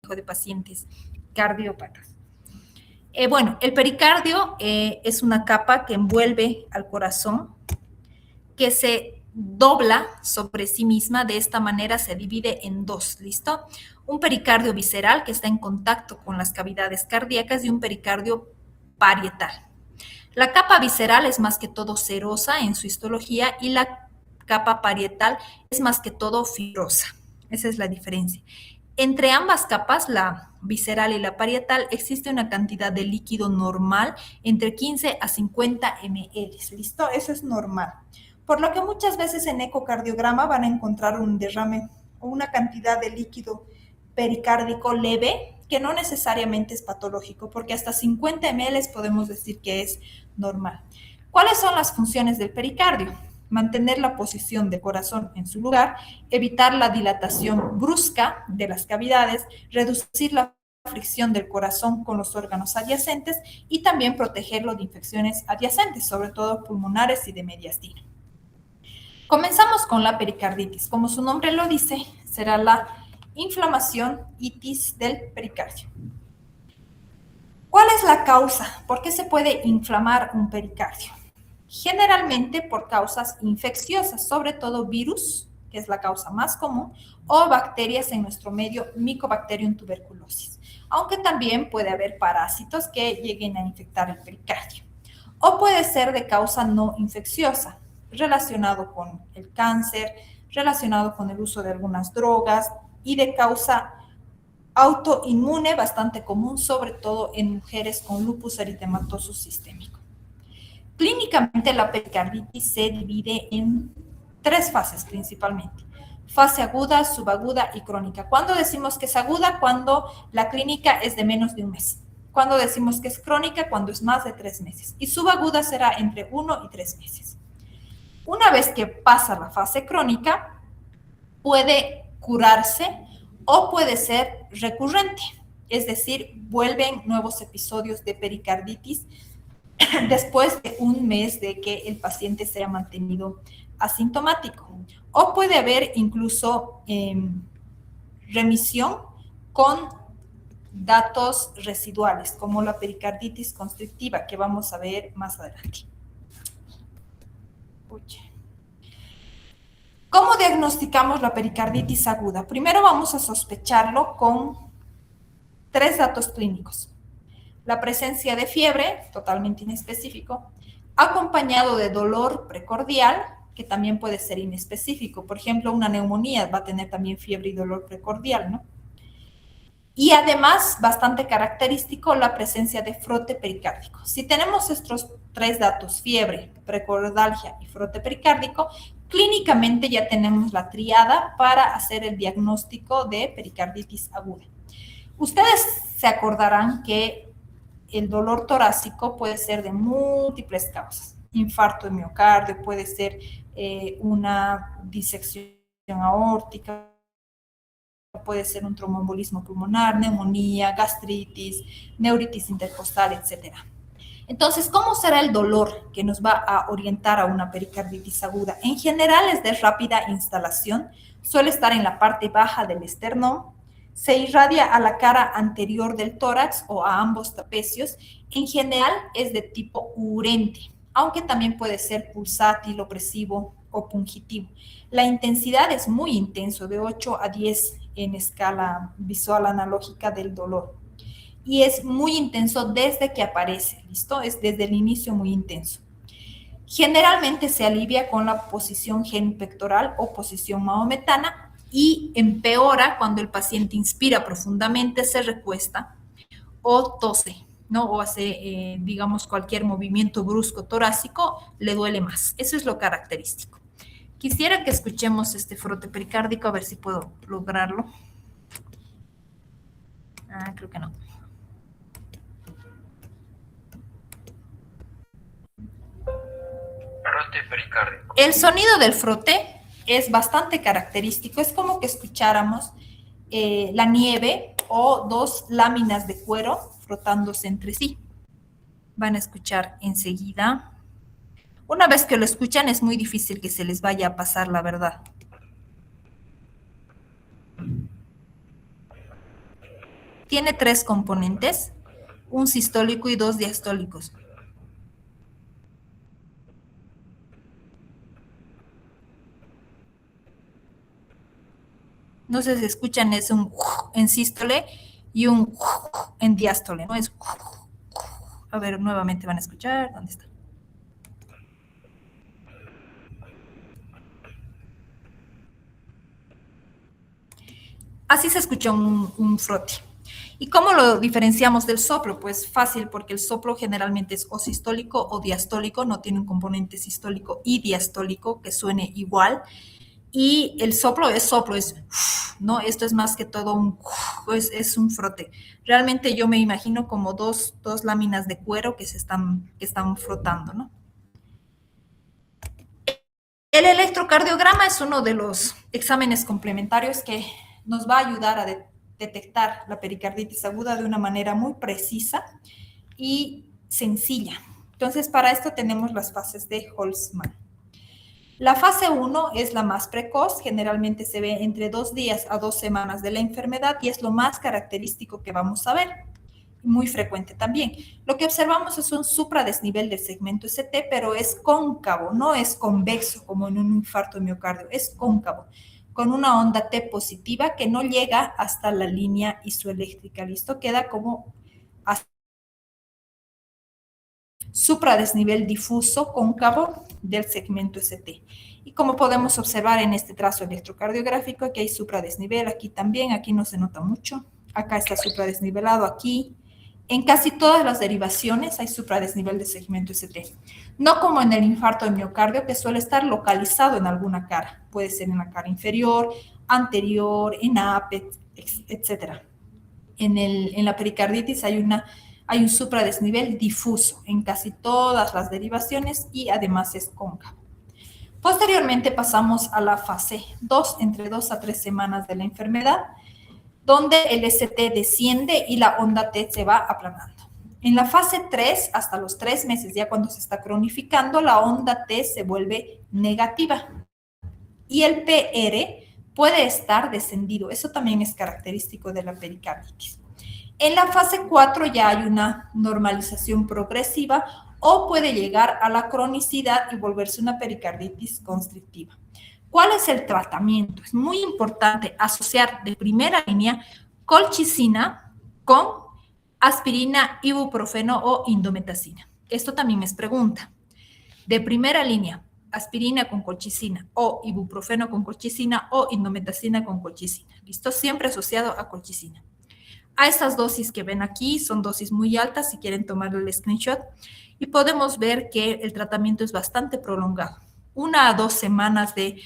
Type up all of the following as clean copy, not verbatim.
de pacientes cardiópatas. Bueno, el pericardio es una capa que envuelve al corazón, que se dobla sobre sí misma. De esta manera se divide en dos, ¿listo? Un pericardio visceral que está en contacto con las cavidades cardíacas y un pericardio parietal. La capa visceral es más que todo serosa en su histología y la capa parietal es más que todo fibrosa. Esa es la diferencia. Entre ambas capas, la visceral y la parietal, existe una cantidad de líquido normal entre 15 a 50 ml. ¿Listo? Eso es normal. Por lo que muchas veces en ecocardiograma van a encontrar un derrame o una cantidad de líquido pericárdico leve, que no necesariamente es patológico, porque hasta 50 ml podemos decir que es normal. ¿Cuáles son las funciones del pericardio? Mantener la posición del corazón en su lugar, evitar la dilatación brusca de las cavidades, reducir la fricción del corazón con los órganos adyacentes y también protegerlo de infecciones adyacentes, sobre todo pulmonares y de mediastino. Comenzamos con la pericarditis. Como su nombre lo dice, será la inflamación, itis del pericardio. ¿Cuál es la causa? ¿Por qué se puede inflamar un pericardio? Generalmente por causas infecciosas, sobre todo virus, que es la causa más común, o bacterias en nuestro medio, Mycobacterium tuberculosis, aunque también puede haber parásitos que lleguen a infectar el pericardio. O puede ser de causa no infecciosa, relacionado con el cáncer, relacionado con el uso de algunas drogas y de causa autoinmune, bastante común, sobre todo en mujeres con lupus eritematoso sistémico. Clínicamente, la pericarditis se divide en tres fases principalmente: fase aguda, subaguda y crónica. ¿Cuándo decimos que es aguda? Cuando la clínica es de menos de un mes. Cuando decimos que es crónica, cuando es más de 3 meses. Y subaguda será entre 1 y 3 meses. Una vez que pasa la fase crónica, puede curarse o puede ser recurrente, es decir, vuelven nuevos episodios de pericarditis después de un mes de que el paciente sea mantenido asintomático. O puede haber incluso remisión con datos residuales, como la pericarditis constrictiva, que vamos a ver más adelante. ¿Cómo diagnosticamos la pericarditis aguda? Primero vamos a sospecharlo con 3 datos clínicos: la presencia de fiebre, totalmente inespecífico, acompañado de dolor precordial, que también puede ser inespecífico. Por ejemplo, una neumonía va a tener también fiebre y dolor precordial, ¿no? Y además, bastante característico, la presencia de frote pericárdico. Si tenemos estos 3 datos, fiebre, precordalgia y frote pericárdico, clínicamente ya tenemos la triada para hacer el diagnóstico de pericarditis aguda. Ustedes se acordarán que el dolor torácico puede ser de múltiples causas: infarto de miocardio, puede ser una disección aórtica, puede ser un tromboembolismo pulmonar, neumonía, gastritis, neuritis intercostal, etc. Entonces, ¿cómo será el dolor que nos va a orientar a una pericarditis aguda? En general es de rápida instalación, suele estar en la parte baja del esternón, se irradia a la cara anterior del tórax o a ambos trapecios. En general es de tipo urente, aunque también puede ser pulsátil, opresivo o pungitivo. La intensidad es muy intenso, de 8 a 10 en escala visual analógica del dolor. Y es muy intenso desde que aparece, ¿listo? Es desde el inicio muy intenso. Generalmente se alivia con la posición genupectoral o posición mahometana y empeora cuando el paciente inspira profundamente, se recuesta o tose, ¿no? O hace, digamos, cualquier movimiento brusco torácico, le duele más. Eso es lo característico. Quisiera que escuchemos este frote pericárdico, a ver si puedo lograrlo. Creo que no. Frote pericárdico. El sonido del frote es bastante característico, es como que escucháramos la nieve o 2 láminas de cuero frotándose entre sí. Van a escuchar enseguida. Una vez que lo escuchan, es muy difícil que se les vaya a pasar, la verdad. tiene 3 componentes, un sistólico y 2 diastólicos. No sé si escuchan, es un en sístole y un en diástole, ¿no? Es, a ver, nuevamente van a escuchar, ¿dónde está? Así se escucha un frote. ¿Y cómo lo diferenciamos del soplo? Pues fácil, porque el soplo generalmente es o sistólico o diastólico, no tiene un componente sistólico y diastólico que suene igual. Y el soplo, es, ¿no? Esto es más que todo es un frote. Realmente yo me imagino como dos láminas de cuero que están frotando, ¿no? El electrocardiograma es uno de los exámenes complementarios que nos va a ayudar a detectar la pericarditis aguda de una manera muy precisa y sencilla. Entonces, para esto tenemos las fases de Holzmann. La fase 1 es la más precoz, generalmente se ve entre 2 días a 2 semanas de la enfermedad y es lo más característico que vamos a ver, muy frecuente también. Lo que observamos es un supradesnivel del segmento ST, pero es cóncavo, no es convexo como en un infarto de miocardio, es cóncavo, con una onda T positiva que no llega hasta la línea isoeléctrica. Listo, queda como supradesnivel difuso cóncavo del segmento ST. Y como podemos observar en este trazo electrocardiográfico, aquí hay supradesnivel, aquí también, aquí no se nota mucho, acá está supradesnivelado, aquí. En casi todas las derivaciones hay supradesnivel del segmento ST. No como en el infarto de miocardio, que suele estar localizado en alguna cara. Puede ser en la cara inferior, anterior, en ápex, etc. En la pericarditis hay un supradesnivel difuso en casi todas las derivaciones y además es cóncavo. Posteriormente pasamos a la fase 2, entre 2 a 3 semanas de la enfermedad, donde el ST desciende y la onda T se va aplanando. En la fase 3, hasta los 3 meses, ya cuando se está cronificando, la onda T se vuelve negativa y el PR puede estar descendido. Eso también es característico de la pericarditis. En la fase 4 ya hay una normalización progresiva o puede llegar a la cronicidad y volverse una pericarditis constrictiva. ¿Cuál es el tratamiento? Es muy importante asociar de primera línea colchicina con aspirina, ibuprofeno o indometacina. Esto también es pregunta. De primera línea, aspirina con colchicina o ibuprofeno con colchicina o indometacina con colchicina. ¿Listo? Siempre asociado a colchicina. A estas dosis que ven aquí son dosis muy altas si quieren tomar el screenshot y podemos ver que el tratamiento es bastante prolongado. 1 a 2 semanas de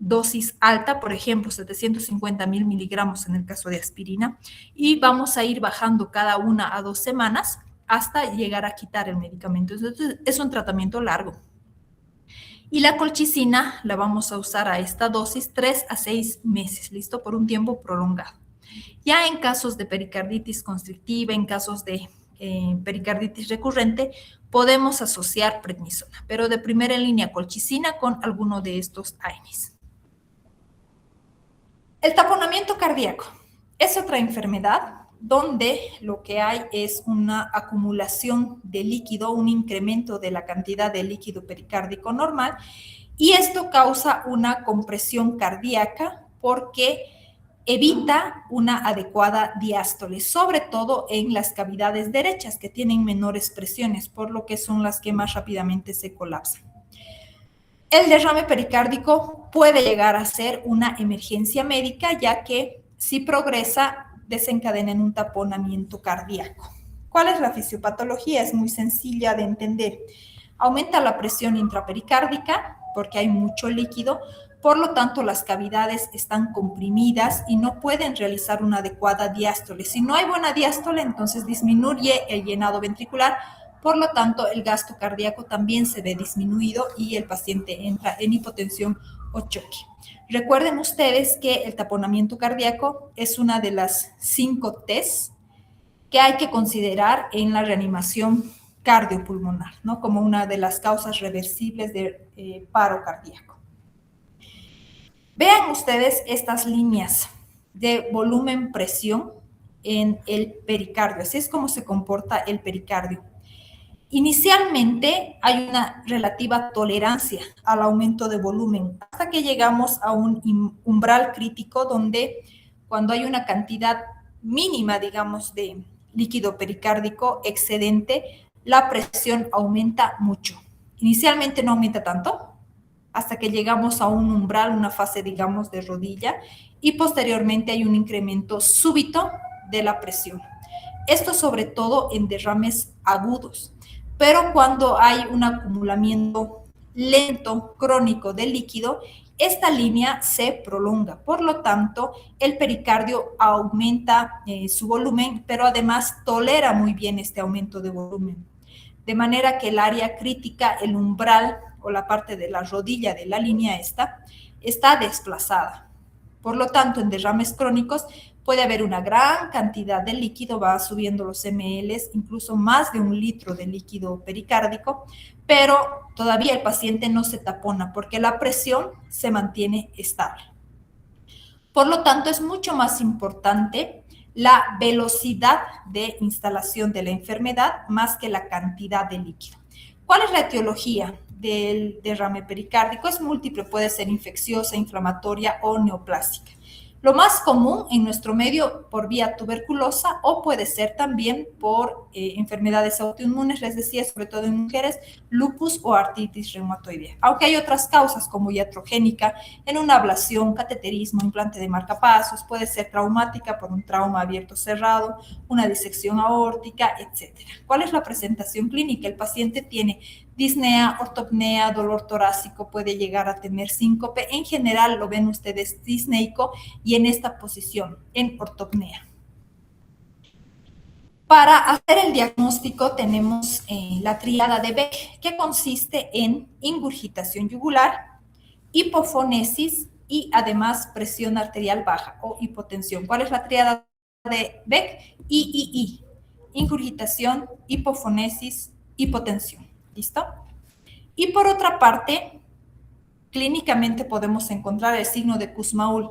dosis alta, por ejemplo, 750.000 miligramos en el caso de aspirina, y vamos a ir bajando cada 1 a 2 semanas hasta llegar a quitar el medicamento. Entonces, es un tratamiento largo. Y la colchicina la vamos a usar a esta dosis 3 a 6 meses, ¿listo? Por un tiempo prolongado. Ya en casos de pericarditis constrictiva, en casos de pericarditis recurrente, podemos asociar prednisona, pero de primera línea colchicina con alguno de estos AINES. El taponamiento cardíaco es otra enfermedad donde lo que hay es una acumulación de líquido, un incremento de la cantidad de líquido pericárdico normal, y esto causa una compresión cardíaca porque evita una adecuada diástole, sobre todo en las cavidades derechas que tienen menores presiones, por lo que son las que más rápidamente se colapsan. El derrame pericárdico puede llegar a ser una emergencia médica, ya que si progresa, desencadena en un taponamiento cardíaco. ¿Cuál es la fisiopatología? Es muy sencilla de entender. Aumenta la presión intrapericárdica porque hay mucho líquido, por lo tanto las cavidades están comprimidas y no pueden realizar una adecuada diástole. Si no hay buena diástole, entonces disminuye el llenado ventricular, por lo tanto el gasto cardíaco también se ve disminuido y el paciente entra en hipotensión o choque. Recuerden ustedes que el taponamiento cardíaco es una de las 5 T's que hay que considerar en la reanimación cardiopulmonar, ¿no? Como una de las causas reversibles de paro cardíaco. Vean ustedes estas líneas de volumen-presión en el pericardio. Así es como se comporta el pericardio. Inicialmente hay una relativa tolerancia al aumento de volumen hasta que llegamos a un umbral crítico donde cuando hay una cantidad mínima, digamos, de líquido pericárdico excedente, la presión aumenta mucho. Inicialmente no aumenta tanto hasta que llegamos a un umbral, una fase, digamos, de rodilla, y posteriormente hay un incremento súbito de la presión. Esto sobre todo en derrames agudos. Pero cuando hay un acumulamiento lento, crónico de líquido, esta línea se prolonga. Por lo tanto, el pericardio aumenta su volumen, pero además tolera muy bien este aumento de volumen. De manera que el área crítica, el umbral o la parte de la rodilla de la línea está desplazada. Por lo tanto, en derrames crónicos puede haber una gran cantidad de líquido, va subiendo los ml, incluso más de 1 litro de líquido pericárdico, pero todavía el paciente no se tapona porque la presión se mantiene estable. Por lo tanto, es mucho más importante la velocidad de instalación de la enfermedad más que la cantidad de líquido. ¿Cuál es la etiología del derrame pericárdico? Es múltiple, puede ser infecciosa, inflamatoria o neoplástica. Lo más común en nuestro medio por vía tuberculosa o puede ser también por enfermedades autoinmunes, les decía, sobre todo en mujeres, lupus o artritis reumatoidea. Aunque hay otras causas como iatrogénica, en una ablación, cateterismo, implante de marcapasos, puede ser traumática por un trauma abierto cerrado, una disección aórtica, etc. ¿Cuál es la presentación clínica? El paciente tiene disnea, ortopnea, dolor torácico, puede llegar a tener síncope. En general lo ven ustedes disneico y en esta posición, en ortopnea. Para hacer el diagnóstico tenemos la tríada de Beck, que consiste en ingurgitación yugular, hipofonesis y además presión arterial baja o hipotensión. ¿Cuál es la tríada de Beck? III. Ingurgitación, hipofonesis, hipotensión. ¿Listo? Y por otra parte, clínicamente podemos encontrar el signo de Kussmaul.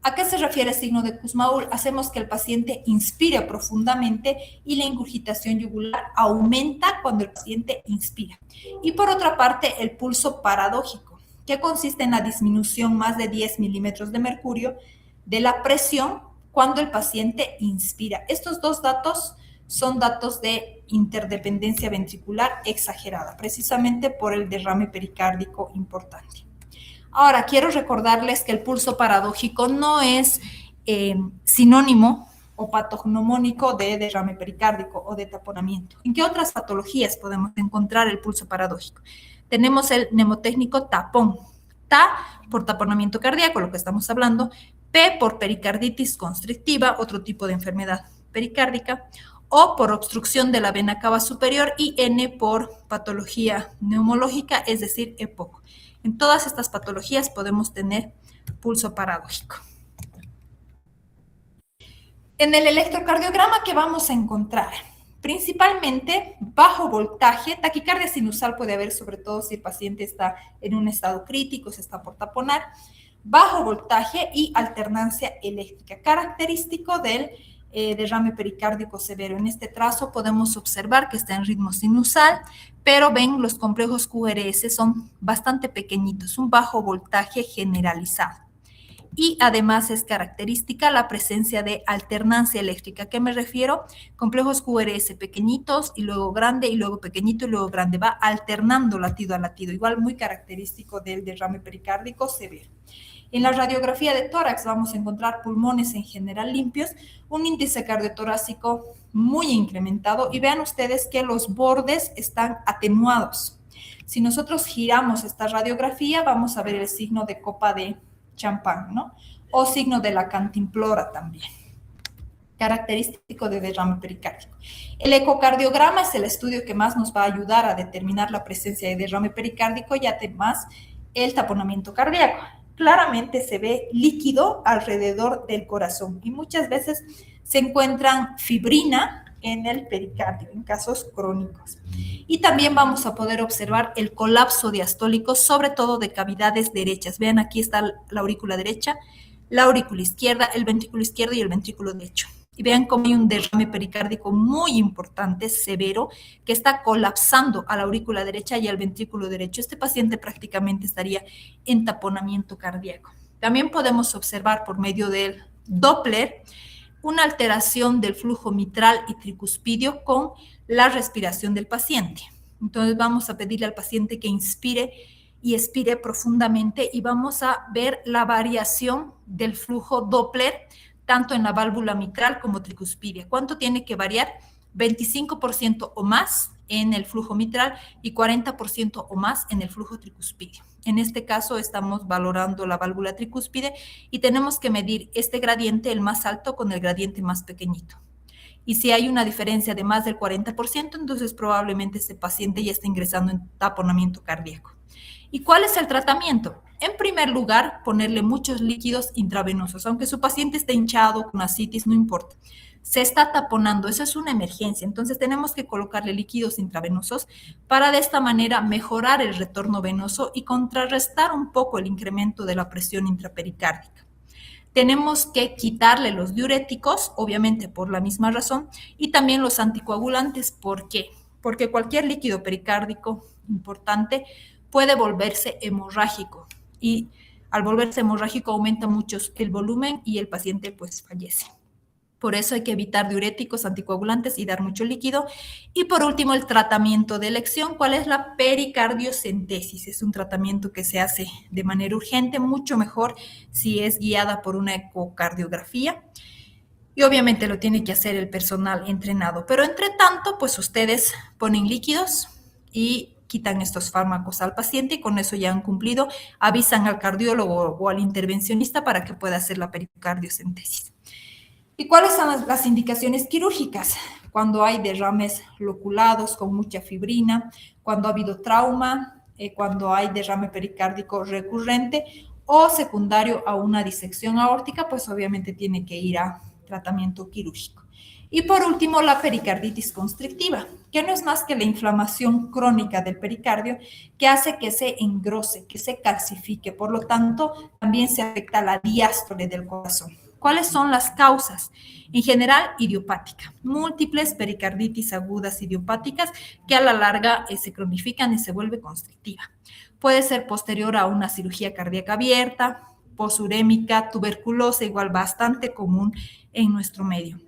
¿A qué se refiere el signo de Kussmaul? Hacemos que el paciente inspire profundamente y la ingurgitación yugular aumenta cuando el paciente inspira. Y por otra parte, el pulso paradójico, que consiste en la disminución más de 10 milímetros de mercurio de la presión cuando el paciente inspira. Estos dos datos son datos de interdependencia ventricular exagerada, precisamente por el derrame pericárdico importante. Ahora, quiero recordarles que el pulso paradójico no es sinónimo o patognomónico de derrame pericárdico o de taponamiento. ¿En qué otras patologías podemos encontrar el pulso paradójico? Tenemos el mnemotécnico tapón. Ta por taponamiento cardíaco, lo que estamos hablando. P por pericarditis constrictiva, otro tipo de enfermedad pericárdica. O por obstrucción de la vena cava superior y N por patología neumológica, es decir, EPOC. En todas estas patologías podemos tener pulso paradójico. En el electrocardiograma, ¿qué vamos a encontrar? Principalmente bajo voltaje, taquicardia sinusal puede haber, sobre todo si el paciente está en un estado crítico, se está por taponar, bajo voltaje y alternancia eléctrica, característico del derrame pericárdico severo. En este trazo podemos observar que está en ritmo sinusal, pero ven, los complejos QRS son bastante pequeñitos, un bajo voltaje generalizado. Y además es característica la presencia de alternancia eléctrica. ¿A qué me refiero? Complejos QRS pequeñitos y luego grande y luego pequeñito y luego grande. Va alternando latido a latido, igual muy característico del derrame pericárdico severo. En la radiografía de tórax vamos a encontrar pulmones en general limpios, un índice cardiotorácico muy incrementado y vean ustedes que los bordes están atenuados. Si nosotros giramos esta radiografía vamos a ver el signo de copa de champán, ¿no? O signo de la cantimplora también, característico de derrame pericárdico. El ecocardiograma es el estudio que más nos va a ayudar a determinar la presencia de derrame pericárdico y además el taponamiento cardíaco. Claramente se ve líquido alrededor del corazón y muchas veces se encuentran fibrina en el pericardio, en casos crónicos. Y también vamos a poder observar el colapso diastólico, sobre todo de cavidades derechas. Vean, aquí está la aurícula derecha, la aurícula izquierda, el ventrículo izquierdo y el ventrículo derecho. y vean cómo hay un derrame pericárdico muy importante, severo, que está colapsando a la aurícula derecha y al ventrículo derecho. Este paciente prácticamente estaría en taponamiento cardíaco. También podemos observar por medio del Doppler una alteración del flujo mitral y tricuspidio con la respiración del paciente. Entonces vamos a pedirle al paciente que inspire y expire profundamente y vamos a ver la variación del flujo Doppler tanto en la válvula mitral como tricuspidia. ¿Cuánto tiene que variar? 25% o más en el flujo mitral y 40% o más en el flujo tricuspidio. En este caso estamos valorando la válvula tricúspide y tenemos que medir este gradiente, el más alto, con el gradiente más pequeñito. Y si hay una diferencia de más del 40%, entonces probablemente este paciente ya está ingresando en taponamiento cardíaco. ¿Y cuál es el tratamiento? En primer lugar, ponerle muchos líquidos intravenosos. Aunque su paciente esté hinchado, con ascitis, no importa. Se está taponando, eso es una emergencia. Entonces tenemos que colocarle líquidos intravenosos para de esta manera mejorar el retorno venoso y contrarrestar un poco el incremento de la presión intrapericárdica. Tenemos que quitarle los diuréticos, obviamente por la misma razón, y también los anticoagulantes. ¿Por qué? Porque cualquier líquido pericárdico importante puede volverse hemorrágico y al volverse hemorrágico aumenta mucho el volumen y el paciente pues fallece. Por eso hay que evitar diuréticos, anticoagulantes y dar mucho líquido. Y por último, el tratamiento de elección. ¿Cuál es la pericardiocentesis? Es un tratamiento que se hace de manera urgente, mucho mejor si es guiada por una ecocardiografía. Y obviamente lo tiene que hacer el personal entrenado. Pero entre tanto, pues ustedes ponen líquidos y quitan estos fármacos al paciente y con eso ya han cumplido. Avisan al cardiólogo o al intervencionista para que pueda hacer la pericardiocentesis. ¿Y cuáles son las indicaciones quirúrgicas? Cuando hay derrames loculados con mucha fibrina, cuando ha habido trauma, cuando hay derrame pericárdico recurrente o secundario a una disección aórtica, pues obviamente tiene que ir a tratamiento quirúrgico. Y por último, la pericarditis constrictiva, que no es más que la inflamación crónica del pericardio que hace que se engrose, que se calcifique. Por lo tanto, también se afecta la diástole del corazón. ¿Cuáles son las causas? En general, idiopática. Múltiples pericarditis agudas idiopáticas que a la larga se cronifican y se vuelve constrictiva. Puede ser posterior a una cirugía cardíaca abierta, posurémica, tuberculosa, igual bastante común en nuestro medio.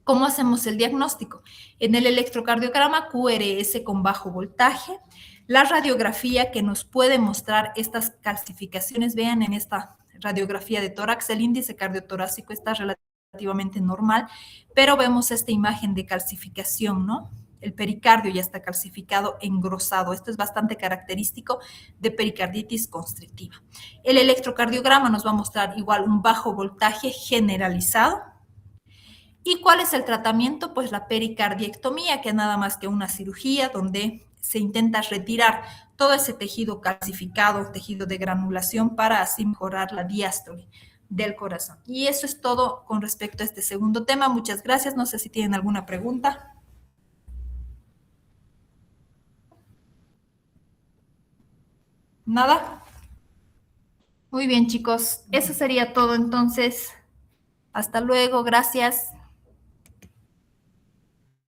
¿Cómo hacemos el diagnóstico? En el electrocardiograma QRS con bajo voltaje, la radiografía que nos puede mostrar estas calcificaciones, vean en esta radiografía de tórax, el índice cardiotorácico está relativamente normal, pero vemos esta imagen de calcificación, ¿no? El pericardio ya está calcificado, engrosado. Esto es bastante característico de pericarditis constrictiva. El electrocardiograma nos va a mostrar igual un bajo voltaje generalizado. ¿Y cuál es el tratamiento? Pues la pericardiectomía, que es nada más que una cirugía donde se intenta retirar todo ese tejido calcificado, tejido de granulación, para así mejorar la diástole del corazón. Y eso es todo con respecto a este segundo tema. Muchas gracias. No sé si tienen alguna pregunta. ¿Nada? Muy bien, chicos. Eso sería todo entonces. Hasta luego. Gracias.